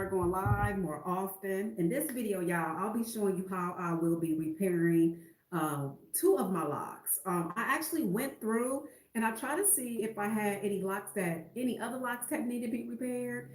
start going live more often. In this video, y'all, I'll be showing you how I will be repairing two of my locks. I actually went through and I tried to see if I had any other locks that need to be repaired,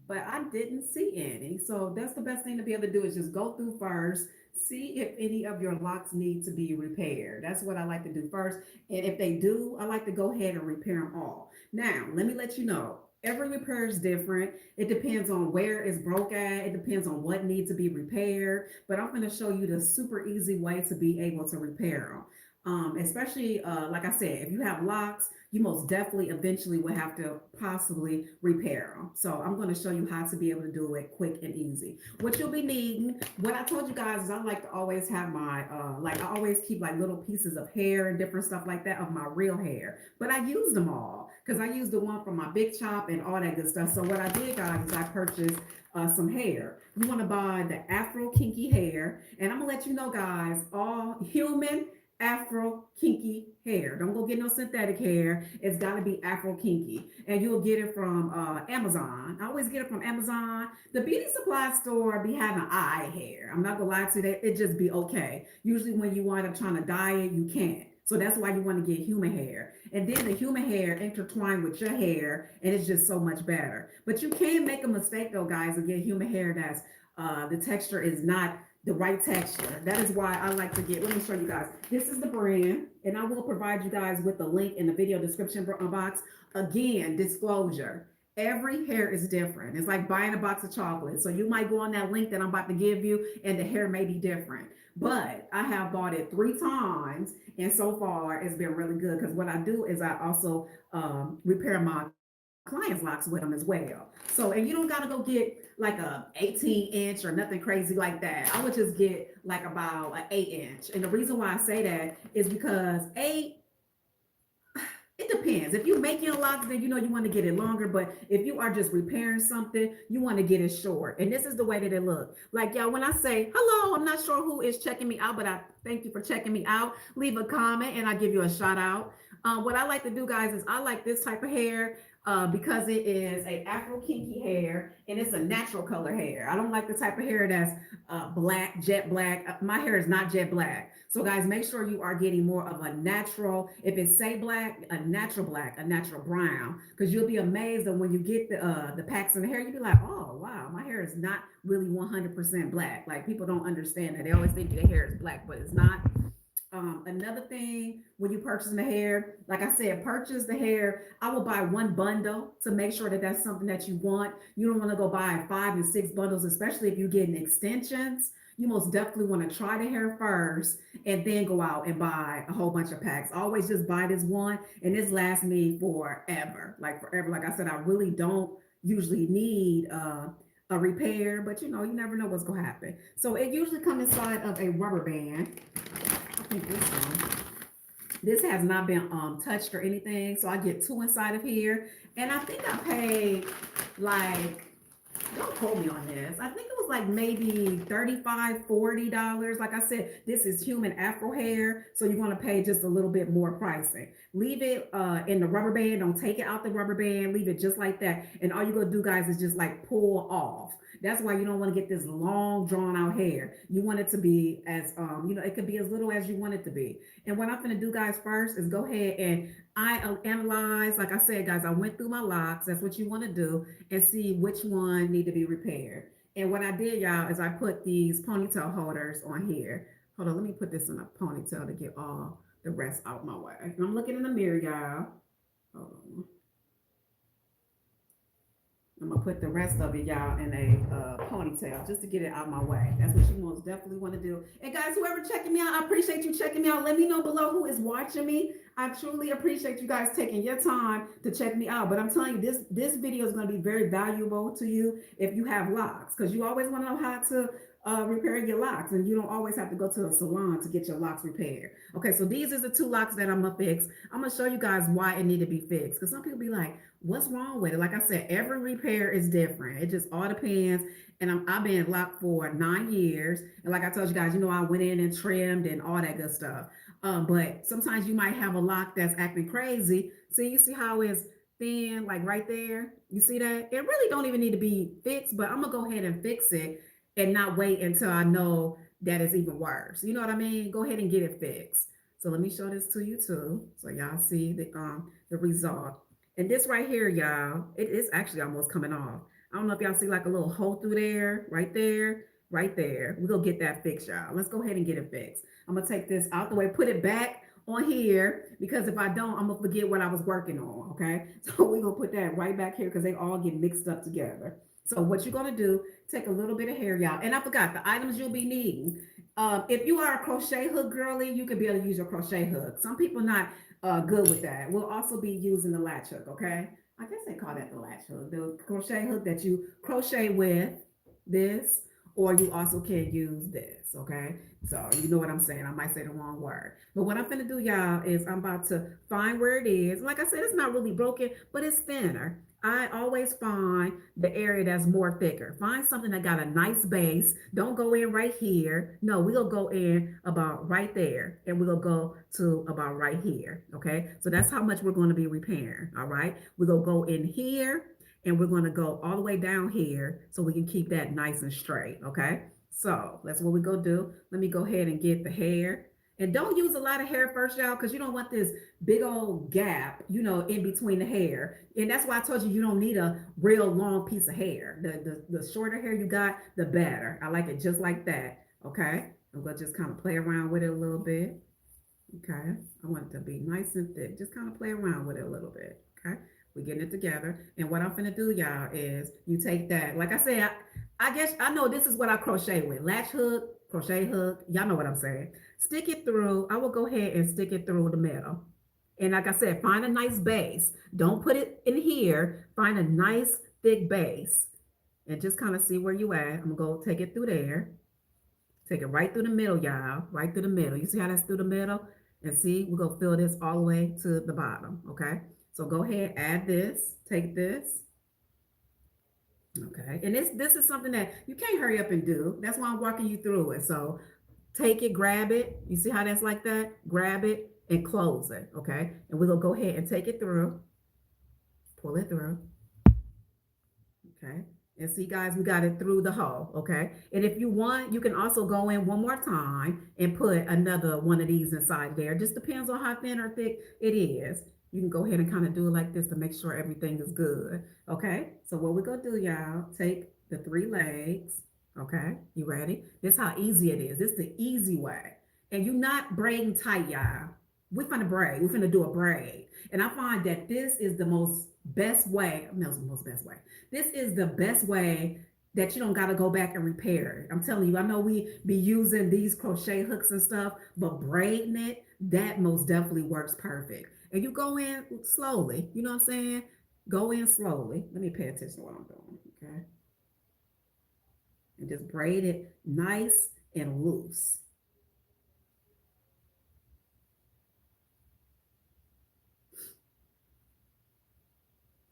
but I didn't see any. So that's the best thing to be able to do is just go through first, see if any of your locks need to be repaired. That's what I like to do first. And if they do, I like to go ahead and repair them all. Now, let me let you know. Every repair is different. It depends on where it's broke at. It depends on what needs to be repaired. But I'm going to show you the super easy way to be able to repair them. Especially, like I said, if you have locks, you most definitely eventually will have to possibly repair them. So I'm going to show you how to be able to do it quick and easy. What you'll be needing, what I told you guys is I like to always have my, like I always keep like little pieces of hair and different stuff like that of my real hair. But I use them all because I used the one from my big chop and all that good stuff. So what I did, guys, is I purchased some hair. You want to buy the Afro Kinky hair. And I'm going to let you know, guys, all human Afro kinky hair. Don't go get no synthetic hair. It's got to be Afro kinky. And you'll get it from Amazon. I always get it from Amazon. The beauty supply store be having eye hair. I'm not going to lie to you, that it just be okay. Usually when you wind up trying to dye it, you can't. So that's why you want to get human hair. And then the human hair intertwined with your hair, and it's just so much better. But you can make a mistake though, guys, and get human hair that's the texture is not the right texture. That is why I like to get, let me show you guys. This is the brand, and I will provide you guys with the link in the video description box. Again, disclosure. Every hair is different. It's like buying a box of chocolate. So you might go on that link that I'm about to give you, and the hair may be different. But I have bought it 3 times, and so far it's been really good because what I do is I also repair my clients locks with them as well. So, and you don't got to go get like a 18-inch or nothing crazy like that. I would just get like about an 8-inch. And the reason why I say that is because it depends. If you make your locks, then you know you want to get it longer. But if you are just repairing something, you want to get it short. And this is the way that it looks. Like y'all, when I say hello, I'm not sure who is checking me out, but I thank you for checking me out. Leave a comment and I give you a shout out. What I like to do, guys, is I like this type of hair because it is a Afro kinky hair and it's a natural color hair. I don't like the type of hair that's black, jet black. My hair is not jet black. So guys, make sure you are getting more of a natural, if it say black, a natural brown, because you'll be amazed that when you get the packs in the hair, you'll be like, oh, wow, my hair is not really 100% black. Like people don't understand that. They always think their hair is black, but it's not. Another thing, when you purchase the hair, like I said, purchase the hair. I will buy one bundle to make sure that that's something that you want. You don't want to go buy 5 and 6 bundles, especially if you're getting extensions. You most definitely want to try the hair first and then go out and buy a whole bunch of packs. Always just buy this one, and this lasts me forever. Like forever. Like I said, I really don't usually need a repair, but you know, you never know what's gonna happen. So it usually comes inside of a rubber band. I think this one. This has not been touched or anything, so I get 2 inside of here. And I think I paid like, don't quote me on this. I think it was like maybe $35, $40. Like I said, this is human Afro hair, so you're going to pay just a little bit more pricing. Leave it in the rubber band. Don't take it out the rubber band. Leave it just like that. And all you're going to do, guys, is just like pull off. That's why you don't want to get this long, drawn out hair. You want it to be as, you know, it could be as little as you want it to be. And what I'm going to do, guys, first is go ahead and I analyze. Like I said, guys, I went through my locks. That's what you want to do, and see which one need to be repaired. And what I did, y'all, is I put these ponytail holders on here. Hold on, let me put this in a ponytail to get all the rest out my way. And I'm looking in the mirror, y'all. Hold on. I'm gonna put the rest of it, y'all, in a ponytail just to get it out my way. That's what you most definitely want to do. And guys, whoever checking me out, I appreciate you checking me out. Let me know below who is watching me. I truly appreciate you guys taking your time to check me out. But I'm telling you, this video is going to be very valuable to you if you have locks, because you always want to know how to repair your locks, and you don't always have to go to a salon to get your locks repaired. Okay, so these are the 2 locks that I'm gonna fix. I'm gonna show you guys why it need to be fixed, because some people be like, what's wrong with it? Like I said, every repair is different. It just all depends. And I've been locked for 9 years, and like I told you guys, you know, I went in and trimmed and all that good stuff. But sometimes you might have a lock that's acting crazy. So you see how it's thin, like right there? You see that? It really don't even need to be fixed, but I'm gonna go ahead and fix it and not wait until I know that it's even worse. You know what I mean? Go ahead and get it fixed. So let me show this to you too, so y'all see the result. And this right here, y'all, it is actually almost coming off. I don't know if y'all see like a little hole through there, right there, right there. We're gonna get that fixed, y'all. Let's go ahead and get it fixed. I'm gonna take this out the way, put it back on here because if I don't, I'm gonna forget what I was working on. Okay, so we're gonna put that right back here because they all get mixed up together. So what you're gonna do, take a little bit of hair, y'all. And I forgot the items you'll be needing. If you are a crochet hook girly, you could be able to use your crochet hook. Some people not good with that. We'll also be using the latch hook. Okay, I guess they call that the latch hook, the crochet hook that you crochet with this, or you also can use this. Okay, so you know what I'm saying. I might say the wrong word, but what I'm gonna do, y'all, is I'm about to find where it is. Like I said, it's not really broken, but it's thinner. I always find the area that's more thicker. Find something that got a nice base. Don't go in right here. No, we'll go in about right there, and we'll go to about right here. Okay, so that's how much we're going to be repairing. All right, we're going to go in here, and we're going to go all the way down here so we can keep that nice and straight. Okay, so that's what we go do. Let me go ahead and get the hair. And don't use a lot of hair first, y'all, because you don't want this big old gap, in between the hair. And that's why I told you don't need a real long piece of hair. The shorter hair you got, the better. I like it just like that. Okay. I'm going to just kind of play around with it a little bit. Okay. I want it to be nice and thick. Just kind of play around with it a little bit. Okay. We're getting it together. And what I'm going to do, y'all, is you take that. Like I said, I guess I know this is what I crochet with. Latch hook, crochet hook. Y'all know what I'm saying. Stick it through. I will go ahead and stick it through the middle. And like I said, find a nice base. Don't put it in here. Find a nice thick base. And just kind of see where you at. I'm going to go take it through there. Take it right through the middle, y'all. Right through the middle. You see how that's through the middle? And see, we're going to fill this all the way to the bottom. Okay. So go ahead, add this. Take this. Okay. And this is something that you can't hurry up and do. That's why I'm walking you through it. So take it, grab it. You see how that's like that? Grab it and close it. Okay. And we're going to go ahead and take it through. Pull it through. Okay. And see, guys, we got it through the hole. Okay. And if you want, you can also go in one more time and put another one of these inside there. Just depends on how thin or thick it is. You can go ahead and kind of do it like this to make sure everything is good. Okay. So what we're going to do, y'all, take the 3 legs. Okay. You ready? This is how easy it is. This is the easy way. And you're not braiding tight, y'all. We're finna braid. We're finna do a braid. And I find that this is the best way. Most best way. This is the best way that you don't got to go back and repair it. I'm telling you, I know we be using these crochet hooks and stuff, but braiding it, that most definitely works perfect. And you go in slowly. You know what I'm saying? Go in slowly. Let me pay attention to what I'm doing. Okay. And just braid it nice and loose.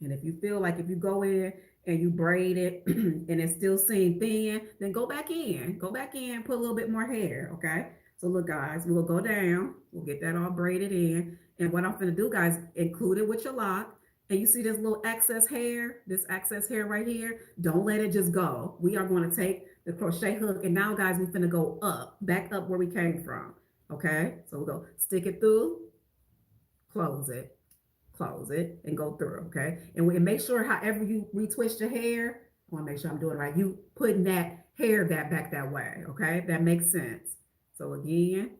And if you feel like if you go in and you braid it and it still seems thin, then go back in. Go back in, put a little bit more hair, okay? So look, guys, we'll go down. We'll get that all braided in. And what I'm going to do, guys, include it with your lock. And you see this little this excess hair right here? Don't let it just go. We are going to take the crochet hook. And now, guys, we're going to go up, back up where we came from, okay? So we'll go stick it through, close it, and go through, okay? And make sure however you retwist your hair, I want to make sure I'm doing it right. You putting that hair back that way, okay? That makes sense. So again,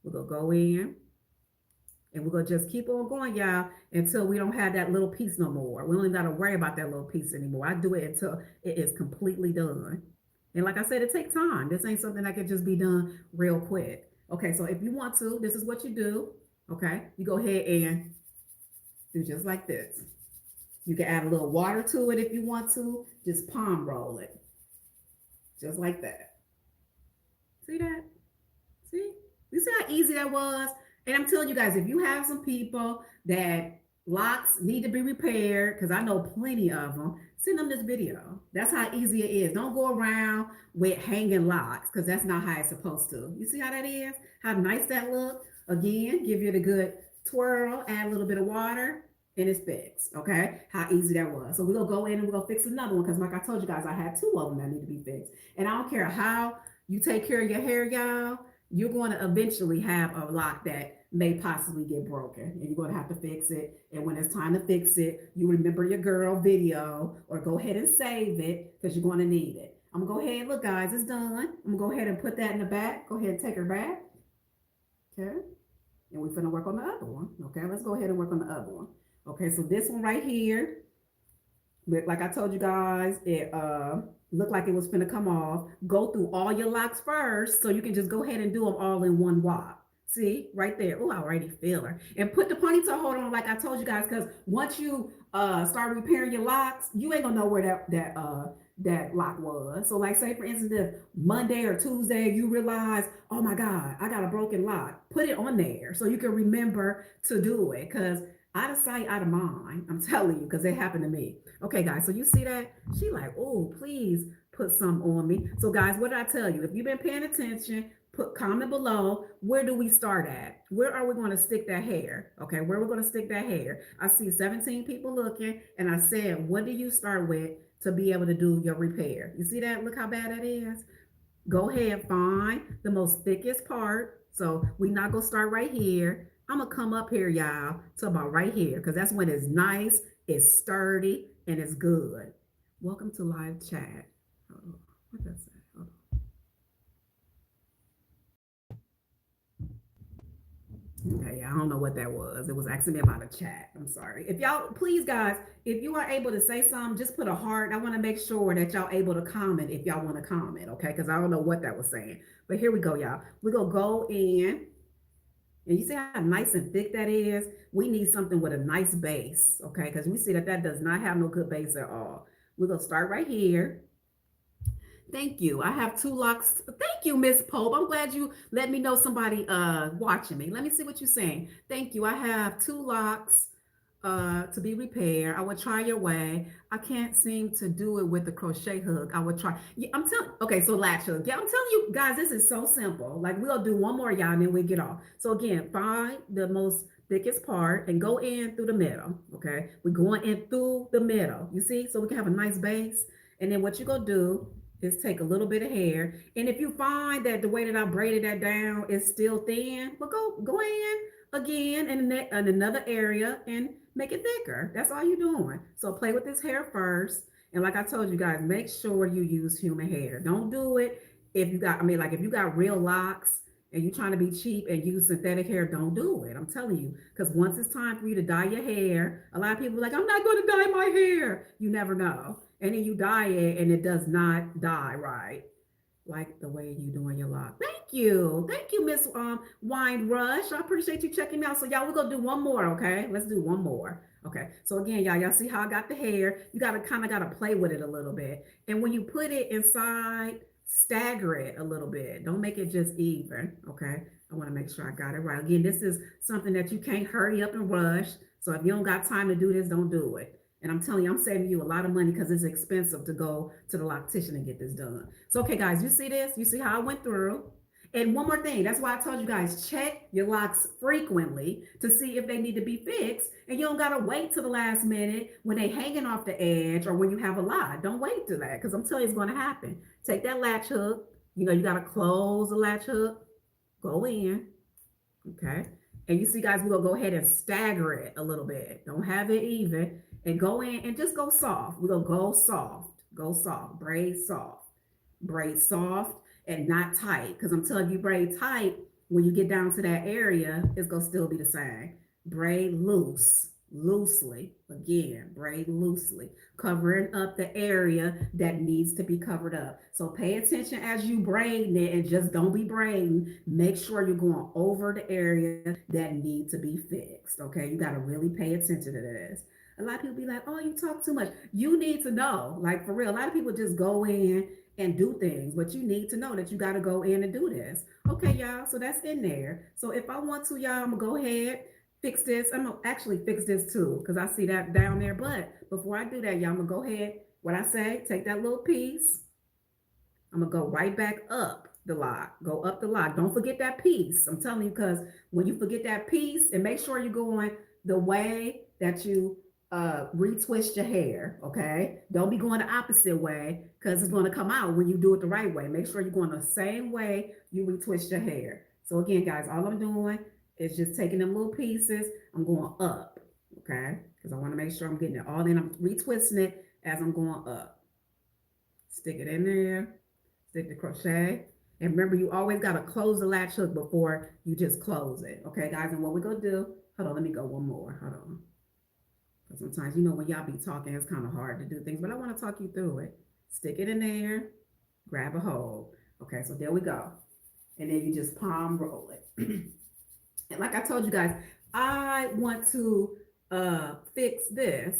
we're going to go in, and we're going to just keep on going, y'all, until we don't have that little piece no more. We don't even got to worry about that little piece anymore. I do it until it is completely done. And like I said, it takes time. This ain't something that can just be done real quick. Okay, so if you want to, this is what you do, okay? You go ahead and do just like this. You can add a little water to it if you want to. Just palm roll it. Just like that. See that? See? You see how easy that was? And I'm telling you guys, if you have some people that locks need to be repaired, because I know plenty of them, send them this video. That's how easy it is. Don't go around with hanging locks, because that's not how it's supposed to. You see how that is? How nice that look? Again, give it a good twirl, add a little bit of water, and it's fixed. Okay, how easy that was. So we're gonna go in and we're gonna fix another one because, like I told you guys, I had two of them that need to be fixed. And I don't care how you take care of your hair, y'all. You're going to eventually have a lock that may possibly get broken, and you're going to have to fix it. And when it's time to fix it, you remember your girl video or go ahead and save it because you're going to need it. I'm gonna go ahead. Look, guys, it's done. I'm gonna go ahead and put that in the back. Go ahead and take her back. Okay. And we're gonna work on the other one. Okay, let's go ahead and work on the other one. Okay, so this one right here, like I told you guys, it looked like it was gonna come off. Go through all your locks first, so you can just go ahead and do them all in one walk. See, right there. Oh, I already feel her. And put the ponytail hold on, like I told you guys, because once you start repairing your locks, you ain't gonna know where that lock was. So, like, say for instance, if Monday or Tuesday you realize, oh my God, I got a broken lock, put it on there so you can remember to do it. Because out of sight, out of mind, I'm telling you, because it happened to me. Okay, guys, so you see that? She like, oh, please put some on me. So, guys, what did I tell you? If you've been paying attention, put comment below. Where do we start at? Where are we going to stick that hair? Okay, where we're going to stick that hair. I see 17 people looking, and I said, what do you start with to be able to do your repair? You see that? Look how bad that is. Go ahead, find the most thickest part. So we not gonna start right here. I'm gonna come up here, y'all, to about right here, because that's when it's nice, it's sturdy, and it's good. Welcome to live chat. Oh, what does that? Hold Okay, I don't know what that was. It was asking me about a chat. I'm sorry. If y'all, please, guys, if you are able to say something, just put a heart. I want to make sure that y'all able to comment if y'all want to comment, okay? Because I don't know what that was saying. But here we go, y'all. We're going to go in, and you see how nice and thick that is? We need something with a nice base, okay? Because we see that that does not have no good base at all. We're going to start right here. Thank you. I have two locks. Thank you, Miss Pope. I'm glad you let me know somebody watching me. Let me see what you're saying. Thank you. I have two locks to be repaired. I would try your way. I can't seem to do it with the crochet hook. I would try. Yeah, I'm telling. Okay, so latch hook. Yeah, I'm telling you guys, this is so simple. Like we'll do one more, y'all, and then we get off. So again, find the most thickest part and go in through the middle. Okay, we're going in through the middle. You see, so we can have a nice base. And then what you're gonna do is take a little bit of hair. And if you find that the way that I braided that down is still thin, well, go in again in another area and make it thicker. That's all you're doing. So play with this hair first. And like I told you guys, make sure you use human hair. Don't do it if you got, I mean, like if you got real locks and you're trying to be cheap and use synthetic hair, don't do it. I'm telling you. Because once it's time for you to dye your hair, a lot of people are like, I'm not going to dye my hair. You never know. And then you dye it and it does not dye right. Like the way you doing your lock. Thank you. Thank you, Miss Wine Rush. I appreciate you checking me out. So y'all, we're gonna do one more, okay? Let's do one more. Okay. So again, y'all see how I got the hair. You gotta kind of gotta play with it a little bit. And when you put it inside, stagger it a little bit. Don't make it just even. Okay. I want to make sure I got it right. Again, this is something that you can't hurry up and rush. So if you don't got time to do this, don't do it. And I'm telling you, I'm saving you a lot of money because it's expensive to go to the loctician and get this done. So, okay, guys, you see this? You see how I went through? And one more thing, that's why I told you guys, check your locks frequently to see if they need to be fixed. And you don't got to wait to the last minute when they hanging off the edge or when you have a lot. Don't wait to that because I'm telling you it's going to happen. Take that latch hook. You know, you got to close the latch hook. Go in. Okay. And you see, guys, we're going to go ahead and stagger it a little bit. Don't have it even. And go in and just go soft. We're going to go soft, braid soft and not tight. Because I'm telling you, braid tight, when you get down to that area, it's going to still be the same. Braid loosely. Again, braid loosely, covering up the area that needs to be covered up. So pay attention as you braid it and just don't be braiding. Make sure you're going over the area that need to be fixed. Okay, you got to really pay attention to this. A lot of people be like, oh, you talk too much. You need to know, like for real, a lot of people just go in and do things, but you need to know that you got to go in and do this. Okay, y'all, so that's in there. So if I want to, y'all, I'm going to go ahead, fix this. I'm going to actually fix this too, because I see that down there. But before I do that, y'all, I'm going to go ahead, what I say, take that little piece. I'm going to go right back up the lock. Go up the lock. Don't forget that piece. I'm telling you, because when you forget that piece, and make sure you're going the way that you retwist your hair, okay? Don't be going the opposite way because it's going to come out when you do it the right way. Make sure you're going the same way you retwist your hair. So again, guys, all I'm doing is just taking them little pieces. I'm going up, okay? Because I want to make sure I'm getting it all in. I'm retwisting it as I'm going up. Stick it in there, stick the crochet. And remember, you always got to close the latch hook before you just close it. Okay, guys? And what we're going to do, hold on, let me go one more. Hold on. Because sometimes, when y'all be talking, it's kind of hard to do things, but I want to talk you through it. Stick it in there, grab a hold. Okay, so there we go. And then you just palm roll it. And like I told you guys, I want to fix this.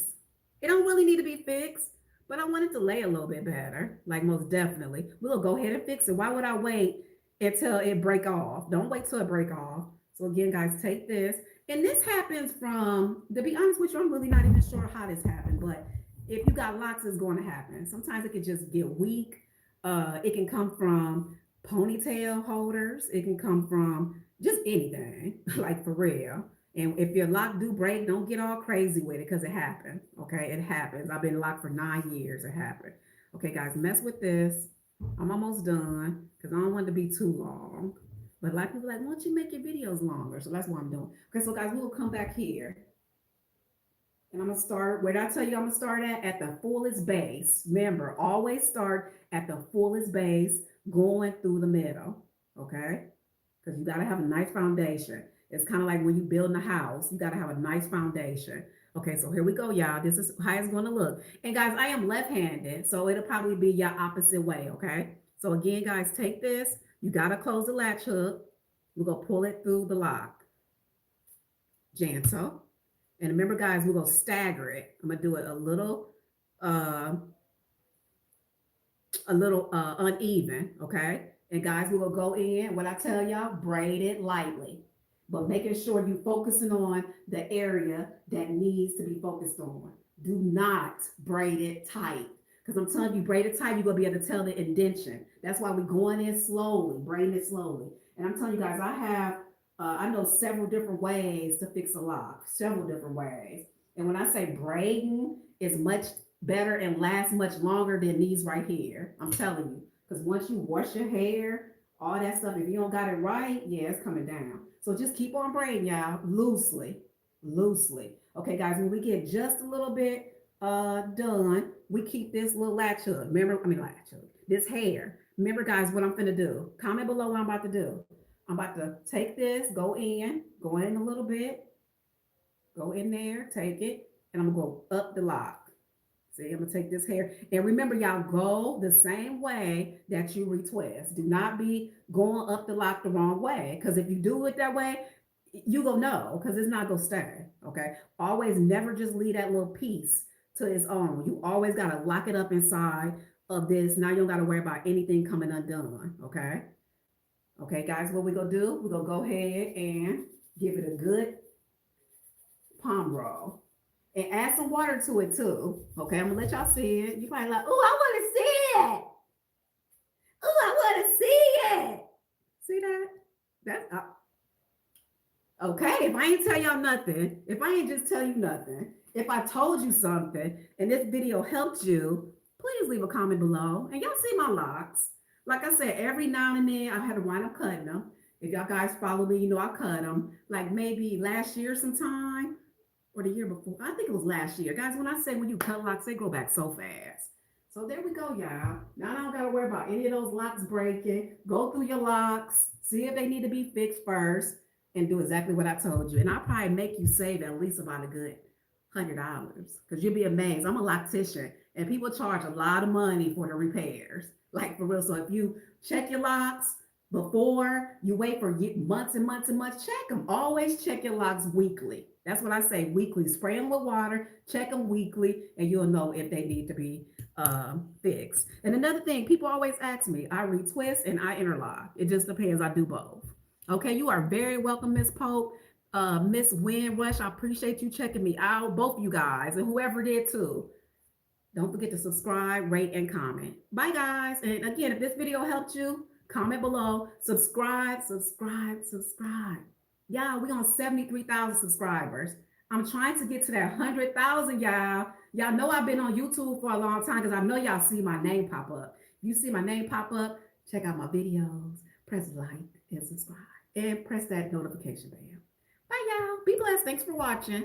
It don't really need to be fixed, but I want it to lay a little bit better. Like most definitely. We'll go ahead and fix it. Why would I wait until it break off? Don't wait till it break off. So again, guys, take this. And this happens from, to be honest with you, I'm really not even sure how this happened, but if you got locks, it's going to happen. Sometimes it can just get weak. It can come from ponytail holders. It can come from just anything, like for real. And if your lock do break, don't get all crazy with it because it happens. Okay, it happens. I've been locked for 9 years. It happened. Okay, guys, mess with this. I'm almost done because I don't want it to be too long. But a lot of people are like, why don't you make your videos longer? So that's what I'm doing. Okay, so guys, we will come back here. And I'm gonna start, where did I tell you I'm gonna start at? At the fullest base. Remember, always start at the fullest base, going through the middle. Okay? Because you gotta have a nice foundation. It's kind of like when you're building a house, you gotta have a nice foundation. Okay, so here we go, y'all. This is how it's gonna look. And guys, I am left-handed, so it'll probably be your opposite way, okay? So again, guys, take this. You gotta close the latch hook. We're gonna pull it through the lock. Gentle. And remember, guys, we're gonna stagger it. I'm gonna do it uh, uneven, okay? And guys, we will go in. What I tell y'all, braid it lightly, but making sure you focusing on the area that needs to be focused on. Do not braid it tight. Because I'm telling you, braid it tight, you're gonna be able to tell the indentation. That's why we're going in slowly, braiding it slowly. And I'm telling you guys, I know several different ways to fix a lock, several different ways. And when I say braiding is much better and lasts much longer than these right here, I'm telling you. Because once you wash your hair, all that stuff, if you don't got it right, yeah, it's coming down. So just keep on braiding, y'all, loosely, loosely. Okay, guys, when we get just a little bit done, we keep this little latch hook. Remember, I mean latch hook, this hair. Remember, guys, what I'm gonna do. Comment below what I'm about to do. I'm about to take this, go in a little bit, go in there, take it, and I'm gonna go up the lock. See, I'm gonna take this hair. And remember, y'all, go the same way that you retwist. Do not be going up the lock the wrong way. Because if you do it that way, you gonna know because it's not gonna stay. Okay. Always never just leave that little piece to its own. You always gotta lock it up inside of this. Now you don't gotta worry about anything coming undone. Okay. Okay, guys, what we're gonna do, we're gonna go ahead and give it a good palm roll. And add some water to it too. Okay, I'm gonna let y'all see it. You probably like, oh, I wanna see it. Oh, I wanna see it. See that? That's okay. If I ain't tell y'all nothing, if I ain't just tell you nothing, if I told you something and this video helped you, please leave a comment below. And y'all see my locks. Like I said, every now and then I had to wind up cutting them. If y'all guys follow me, you know I cut them. Like maybe last year sometime or the year before. I think it was last year. Guys, when I say when you cut locks, they grow back so fast. So there we go, y'all. Now I don't got to worry about any of those locks breaking. Go through your locks, see if they need to be fixed first, and do exactly what I told you. And I'll probably make you save at least about a good $100 because you'll be amazed. I'm a loctician and people charge a lot of money for the repairs. Like for real. So if you check your locks before you wait for months and months and months, check them. Always check your locks weekly. That's what I say, weekly. Spray them with water, check them weekly, and you'll know if they need to be fixed. And another thing, people always ask me, I retwist and I interlock. It just depends. I do both. Okay, you are very welcome, Miss Pope. Miss Windrush, I appreciate you checking me out, both you guys, and whoever did too. Don't forget to subscribe, rate, and comment. Bye, guys. And again, if this video helped you, comment below. Subscribe, subscribe, subscribe. Yeah, we're on 73,000 subscribers. I'm trying to get to that 100,000, y'all. Y'all know I've been on YouTube for a long time because I know y'all see my name pop up. If you see my name pop up, check out my videos, press like and subscribe, and press that notification bell. Bye, y'all. Be blessed. Thanks for watching.